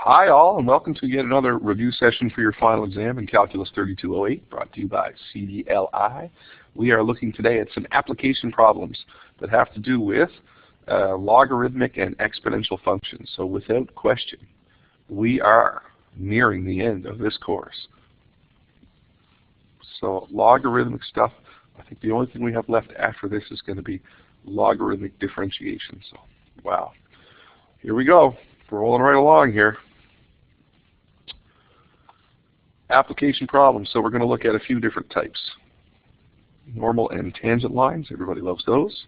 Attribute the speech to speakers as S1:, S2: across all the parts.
S1: Hi all, and welcome to yet another review session for your final exam in Calculus 3208, brought to you by CDLI. We are looking today at some application problems that have to do with logarithmic and exponential functions. So without question, we are nearing the end of this course. So logarithmic stuff, I think the only thing we have left after this is going to be logarithmic differentiation. So, wow. Here we go. We're rolling right along here. Application problems. So we're going to look at a few different types. Normal and tangent lines. Everybody loves those.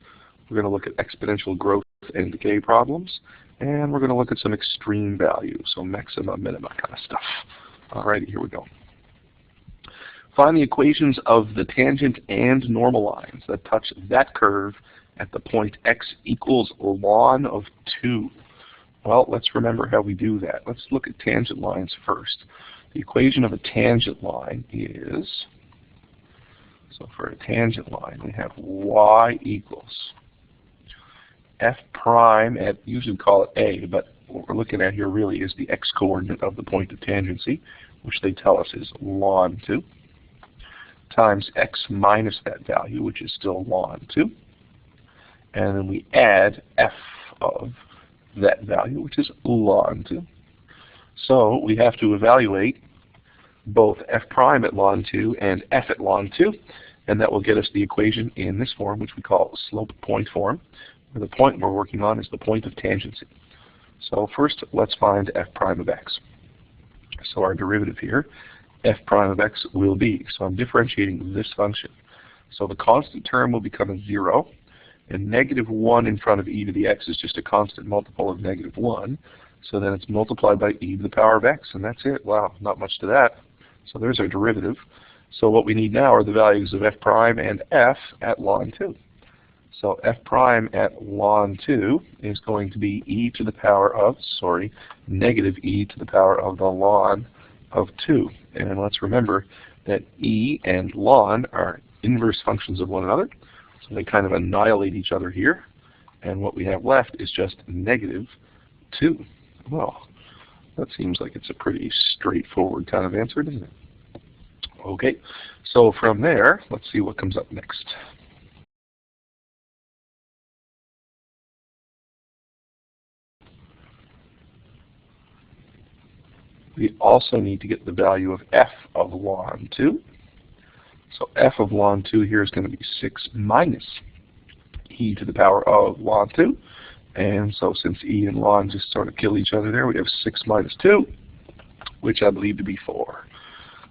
S1: We're going to look at exponential growth and decay problems. And we're going to look at some extreme values. So maxima, minima kind of stuff. Alrighty, here we go. Find the equations of the tangent and normal lines that touch that curve at the point x equals ln of 2. Well, let's remember how we do that. Let's look at tangent lines first. The equation of a tangent line is, so for a tangent line, we have y equals f prime at, usually we call it a, but what we're looking at here really is the x-coordinate of the point of tangency, which they tell us is ln 2, times x minus that value, which is still ln 2, and then we add f of that value, which is ln 2. So we have to evaluate both f prime at ln 2 and f at ln 2, and that will get us the equation in this form, which we call slope point form, where the point we're working on is the point of tangency. So first, let's find f prime of x. So our derivative here, f prime of x will be, so I'm differentiating this function. So the constant term will become a 0, and negative 1 in front of e to the x is just a constant multiple of negative 1. So then it's multiplied by e to the power of x, and that's it. Wow, not much to that. So there's our derivative. So what we need now are the values of f prime and f at ln 2. So f prime at ln 2 is going to be e to the power of, negative e to the power of the ln of 2. And let's remember that e and ln are inverse functions of one another. So they kind of annihilate each other here. And what we have left is just negative 2. Well, that seems like it's a pretty straightforward kind of answer, doesn't it? Okay, so from there, let's see what comes up next. We also need to get the value of f of ln 2. So f of ln 2 here is going to be 6 minus e to the power of ln 2. And so since e and ln just sort of kill each other there, we have 6 minus 2, which I believe to be 4.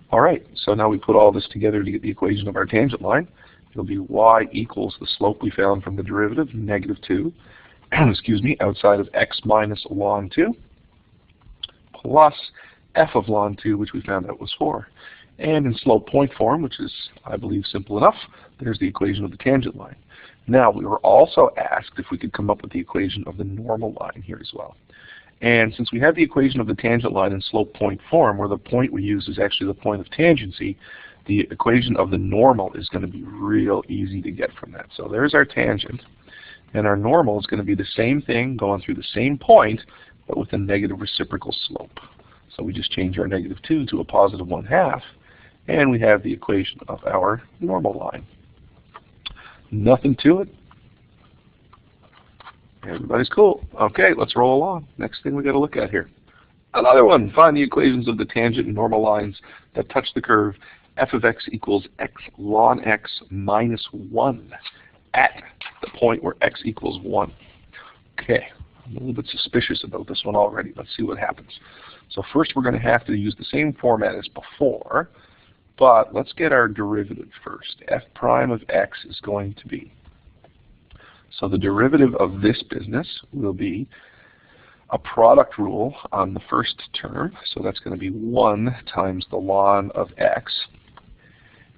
S1: All right, so now we put all this together to get the equation of our tangent line. It'll be y equals the slope we found from the derivative, negative 2, excuse me, outside of x minus ln 2, plus f of ln 2, which we found out was 4. And in slope point form, which is, I believe, simple enough, there's the equation of the tangent line. Now, we were also asked if we could come up with the equation of the normal line here as well. And since we have the equation of the tangent line in slope point form, where the point we use is actually the point of tangency, the equation of the normal is going to be real easy to get from that. So there's our tangent, and our normal is going to be the same thing going through the same point, but with a negative reciprocal slope. So we just change our negative 2 to a positive 1/2, and we have the equation of our normal line. Nothing to it. Everybody's cool. Okay, let's roll along. Next thing we got to look at here. Another one. Find the equations of the tangent and normal lines that touch the curve f of x equals x ln x minus 1 at the point where x equals 1. Okay, I'm a little bit suspicious about this one already. Let's see what happens. So first we're going to have to use the same format as before, but let's get our derivative first. F prime of x is going to be, so the derivative of this business will be a product rule on the first term. So that's going to be 1 times the ln of x.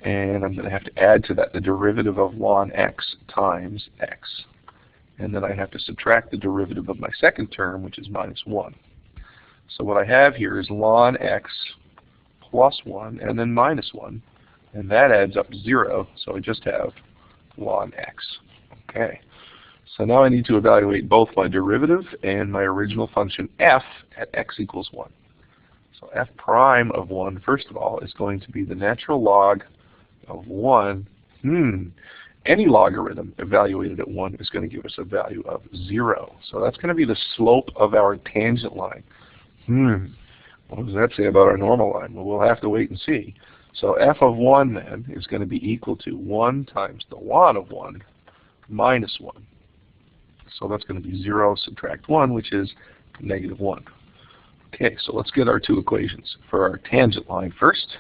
S1: And I'm going to have to add to that the derivative of ln x times x. And then I have to subtract the derivative of my second term, which is minus 1. So what I have here is ln x plus 1 and then minus 1. And that adds up to 0. So I just have ln x. Okay. So now I need to evaluate both my derivative and my original function f at x equals 1. So f prime of 1, first of all, is going to be the natural log of 1. Any logarithm evaluated at 1 is going to give us a value of 0. So that's going to be the slope of our tangent line. What does that say about our normal line? Well, we'll have to wait and see. So f of 1 then is going to be equal to 1 times the 1 of 1 minus 1. So that's going to be 0 subtract 1, which is negative 1. Okay, so let's get our two equations. For our tangent line first,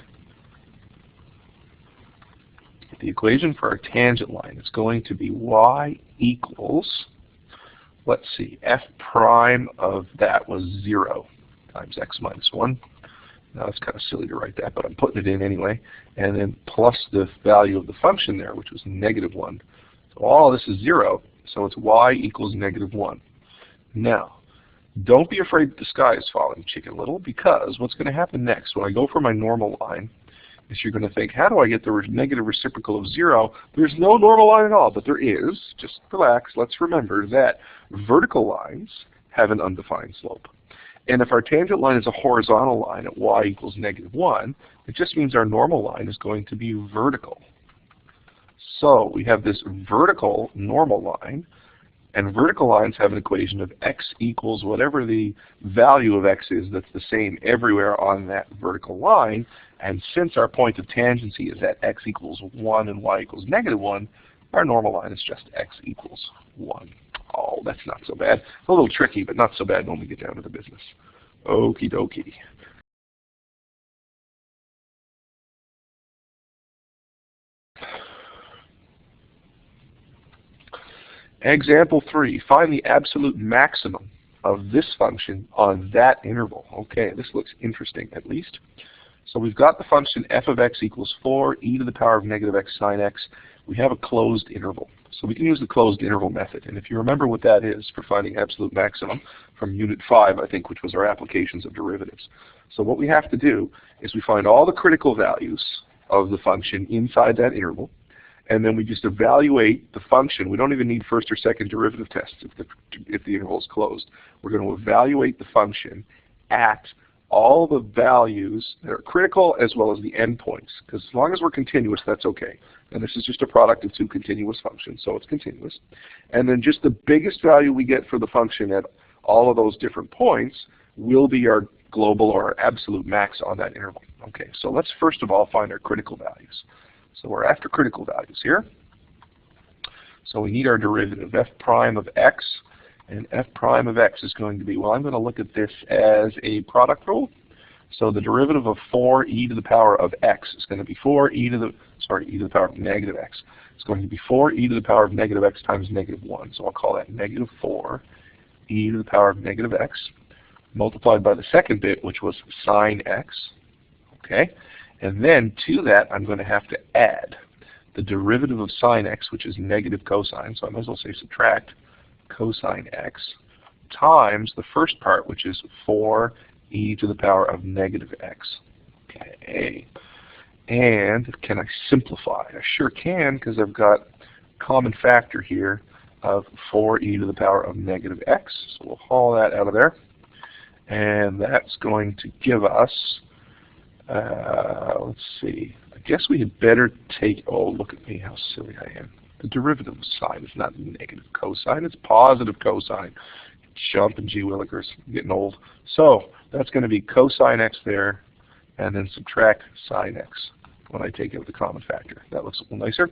S1: the equation for our tangent line is going to be y equals, let's see, f prime of that was 0 times x minus 1. Now it's kind of silly to write that, but I'm putting it in anyway. And then plus the value of the function there, which was negative 1. So all of this is 0, so it's y equals negative 1. Now, don't be afraid that the sky is falling, Chicken Little, because what's going to happen next, when I go for my normal line, is you're going to think, how do I get the negative reciprocal of 0? There's no normal line at all, but there is. Just relax. Let's remember that vertical lines have an undefined slope. And if our tangent line is a horizontal line at y equals negative 1, it just means our normal line is going to be vertical. So we have this vertical normal line, and vertical lines have an equation of x equals whatever the value of x is that's the same everywhere on that vertical line. And since our point of tangency is at x equals 1 and y equals negative 1, our normal line is just x equals 1. Oh, that's not so bad. It's a little tricky, but not so bad when we get down to the business. Okie dokie. Example 3, find the absolute maximum of this function on that interval. Okay, this looks interesting at least. So we've got the function f of x equals 4 e to the power of negative x sine x. We have a closed interval. So we can use the closed interval method. And if you remember what that is for finding absolute maximum from Unit 5, I think, which was our applications of derivatives. So what we have to do is we find all the critical values of the function inside that interval. And then we just evaluate the function. We don't even need first or second derivative tests if the interval is closed. We're going to evaluate the function at all the values that are critical as well as the endpoints. Because as long as we're continuous, that's okay. And this is just a product of two continuous functions, so it's continuous. And then just the biggest value we get for the function at all of those different points will be our global or our absolute max on that interval. Okay, so let's first of all find our critical values. So we're after critical values here. So we need our derivative, f prime of x. And f prime of x is going to be, well, I'm going to look at this as a product rule. So the derivative of 4 e to the power of x is going to be 4 e to the power of negative x. It's going to be 4 e to the power of negative x times negative 1. So I'll call that negative 4 e to the power of negative x multiplied by the second bit, which was sine x. Okay. And then to that, I'm going to have to add the derivative of sine x, which is negative cosine. So I might as well say subtract cosine x times the first part, which is 4 e to the power of negative x. Okay. And can I simplify? I sure can, because I've got a common factor here of 4 e to the power of negative x. So we'll haul that out of there. And that's going to give us, let's see, I guess we had better take, oh, look at me, how silly I am. The derivative of sine is not negative cosine, it's positive cosine. Jumping gee willikers, I'm getting old. So that's going to be cosine x there, and then subtract sine x when I take out the common factor. That looks a little nicer.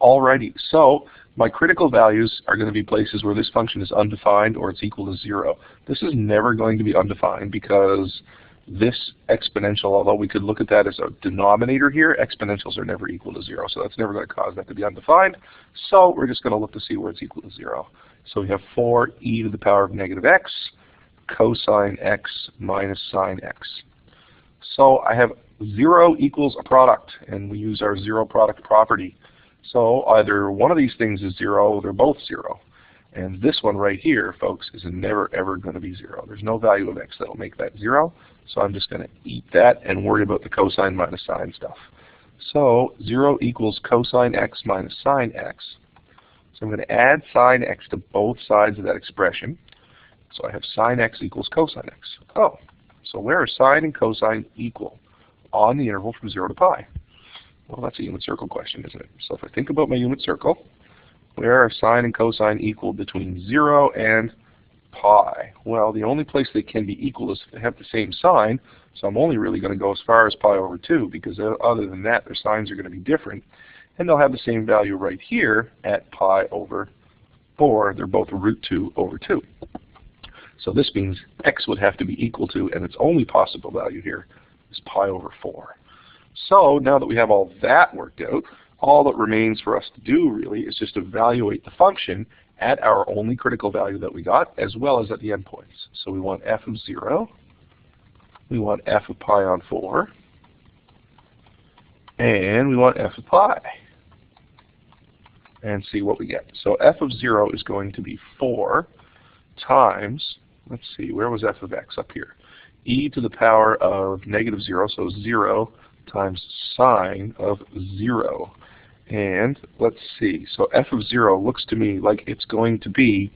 S1: Alrighty, so my critical values are going to be places where this function is undefined or it's equal to 0. This is never going to be undefined because this exponential, although we could look at that as a denominator here, exponentials are never equal to 0. So that's never going to cause that to be undefined. So we're just going to look to see where it's equal to 0. So we have 4 e to the power of negative x cosine x minus sine x. So I have 0 equals a product, and we use our 0 product property. So either one of these things is 0, or they're both 0. And this one right here, folks, is never ever going to be 0. There's no value of x that will make that 0. So I'm just going to eat that and worry about the cosine minus sine stuff. So 0 equals cosine x minus sine x. So I'm going to add sine x to both sides of that expression. So I have sine x equals cosine x. Oh, so where are sine and cosine equal on the interval from 0 to pi? Well, that's a unit circle question, isn't it? So if I think about my unit circle, where are sine and cosine equal between 0 and pi? Well, the only place they can be equal is if they have the same sign, so I'm only really going to go as far as pi over 2, because other than that, their signs are going to be different, and they'll have the same value right here at pi over 4. They're both root 2 over 2. So this means x would have to be equal to, and its only possible value here is pi over 4. So now that we have all that worked out, all that remains for us to do really is just evaluate the function at our only critical value that we got, as well as at the endpoints. So we want f of 0, we want f of pi on 4, and we want f of pi. And see what we get. So f of 0 is going to be 4 times, let's see, where was f of x? Up here. E to the power of negative 0, so 0 times sine of 0. And let's see, so f of 0 looks to me like it's going to be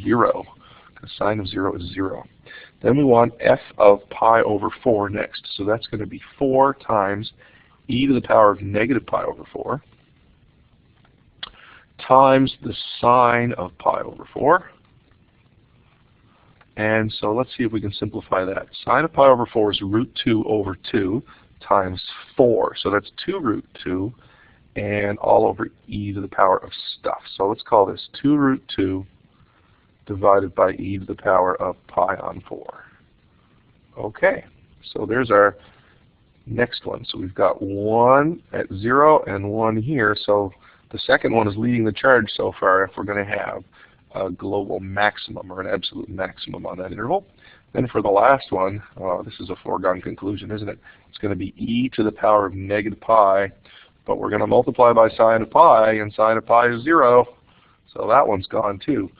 S1: 0, because sine of 0 is 0. Then we want f of pi over 4 next, so that's going to be 4 times e to the power of negative pi over 4 times the sine of pi over 4. And so let's see if we can simplify that. Sine of pi over 4 is root 2 over 2 times 4. So that's 2 root 2 and all over e to the power of stuff. So let's call this 2 root 2 divided by e to the power of pi on 4. Okay, so there's our next one. So we've got 1 at 0 and 1 here. So the second one is leading the charge so far if we're going to have a global maximum or an absolute maximum on that interval. Then for the last one, this is a foregone conclusion, isn't it? It's going to be e to the power of negative pi, but we're going to multiply by sine of pi, and sine of pi is 0. So that one's gone too.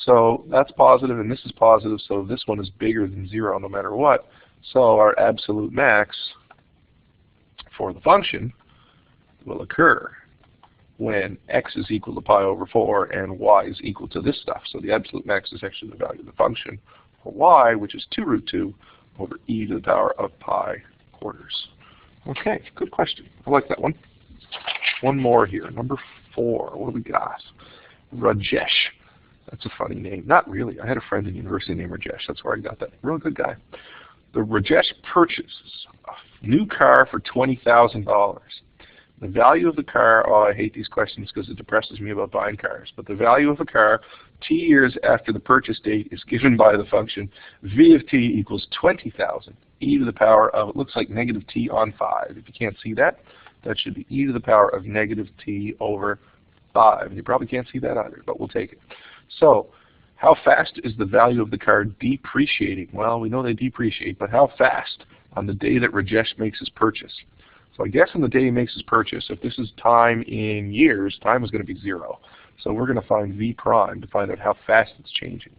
S1: So that's positive and this is positive, so this one is bigger than 0 no matter what. So our absolute max for the function will occur when x is equal to pi over 4 and y is equal to this stuff. So the absolute max is actually the value of the function for y, which is 2 root 2 over e to the power of pi quarters. Okay, good question. I like that one. One more here, number 4. What do we got? Rajesh. That's a funny name. Not really. I had a friend in university named Rajesh. That's where I got that. Real good guy. The Rajesh purchases a new car for $20,000. The value of the car, oh, I hate these questions because it depresses me about buying cars, but the value of a car t years after the purchase date is given by the function v of t equals 20,000, e to the power of, it looks like negative t on 5. If you can't see that, that should be e to the power of negative t over 5. And you probably can't see that either, but we'll take it. So how fast is the value of the car depreciating? Well, we know they depreciate, but how fast on the day that Rajesh makes his purchase? So I guess on the day he makes his purchase, if this is time in years, time is going to be 0. So we're going to find v prime to find out how fast it's changing.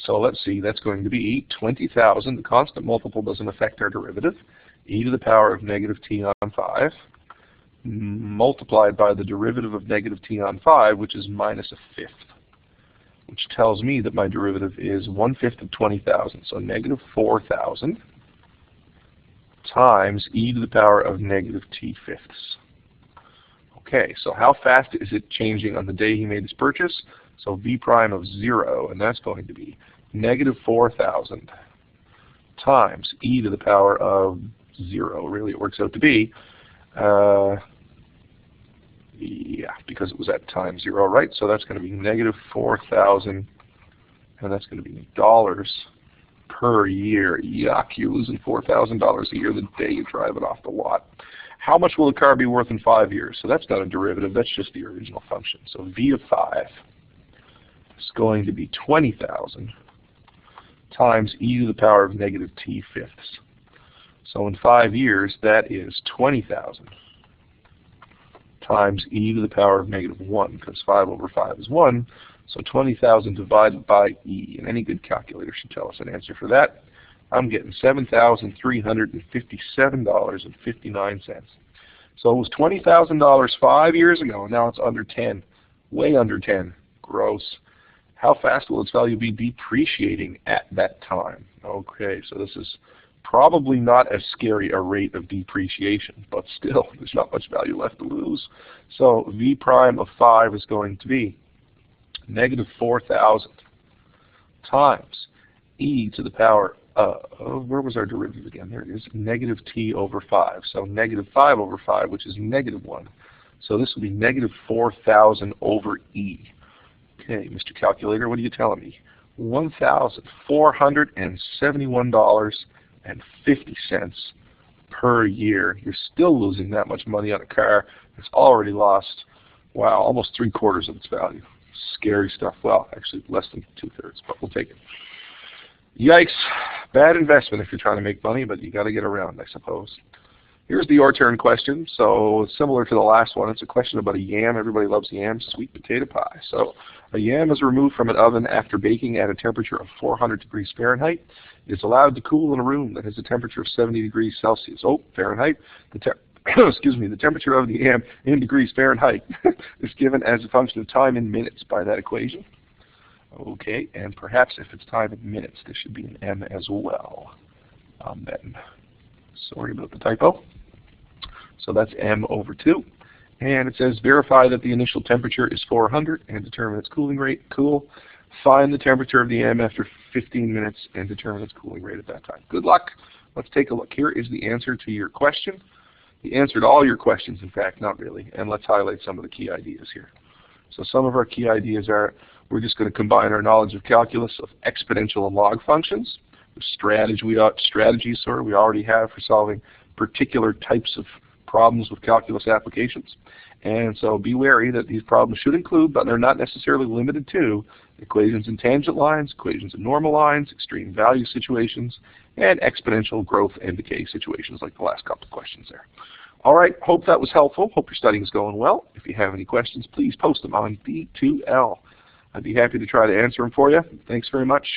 S1: So let's see, that's going to be 20,000. The constant multiple doesn't affect our derivative. E to the power of negative t on 5 multiplied by the derivative of negative t on 5, which is minus a fifth, which tells me that my derivative is 1/5 of 20,000. So negative 4,000 times e to the power of negative t fifths. Okay, so how fast is it changing on the day he made his purchase? So v prime of 0, and that's going to be negative 4,000 times e to the power of 0. Really, it works out to be, yeah, because it was at time 0, right? So that's going to be negative 4,000, and that's going to be dollars per year. Yuck, you're losing $4,000 a year the day you drive it off the lot. How much will the car be worth in 5 years? So that's not a derivative, that's just the original function. So v of 5 is going to be 20,000 times e to the power of negative t fifths. So in 5 years, that is 20,000 times e to the power of negative 1, because 5 over 5 is 1. So 20,000 divided by e, and any good calculator should tell us an answer for that. I'm getting $7,357.59. So it was $20,000 5 years ago, and now it's under 10. Way under 10. Gross. How fast will its value be depreciating at that time? Okay, so this is probably not as scary a rate of depreciation, but still, there's not much value left to lose. So v prime of 5 is going to be negative 4,000 times e to the power where was our derivative again? There it is, negative t over 5. So negative 5 over 5, which is negative 1. So this will be negative 4,000 over e. Okay, Mr. Calculator, what are you telling me? $1,471.50 per year. You're still losing that much money on a car that's already lost, wow, almost 3/4 of its value. Scary stuff. Well, actually less than 2/3, but we'll take it. Yikes. Bad investment if you're trying to make money, but you got to get around, I suppose. Here's the your turn question. So similar to the last one, it's a question about a yam. Everybody loves yams, sweet potato pie. So a yam is removed from an oven after baking at a temperature of 400 degrees Fahrenheit. It is allowed to cool in a room that has a temperature of 70 degrees Celsius. Oh, Fahrenheit. Excuse me, the temperature of the yam in degrees Fahrenheit is given as a function of time in minutes by that equation. Okay, and perhaps if it's time in minutes, there should be an m as well. Then, sorry about the typo. So that's m over 2. And it says verify that the initial temperature is 400 and determine its cooling rate. Cool. Find the temperature of the m after 15 minutes and determine its cooling rate at that time. Good luck. Let's take a look. Here is the answer to your question. The answer to all your questions, in fact, not really. And let's highlight some of the key ideas here. So some of our key ideas are we're just going to combine our knowledge of calculus of exponential and log functions, the strategies we already have for solving particular types of problems with calculus applications. And so be wary that these problems should include, but they're not necessarily limited to, equations in tangent lines, equations in normal lines, extreme value situations, and exponential growth and decay situations like the last couple of questions there. All right, hope that was helpful. Hope your studying is going well. If you have any questions, please post them on D2L. I'd be happy to try to answer them for you. Thanks very much.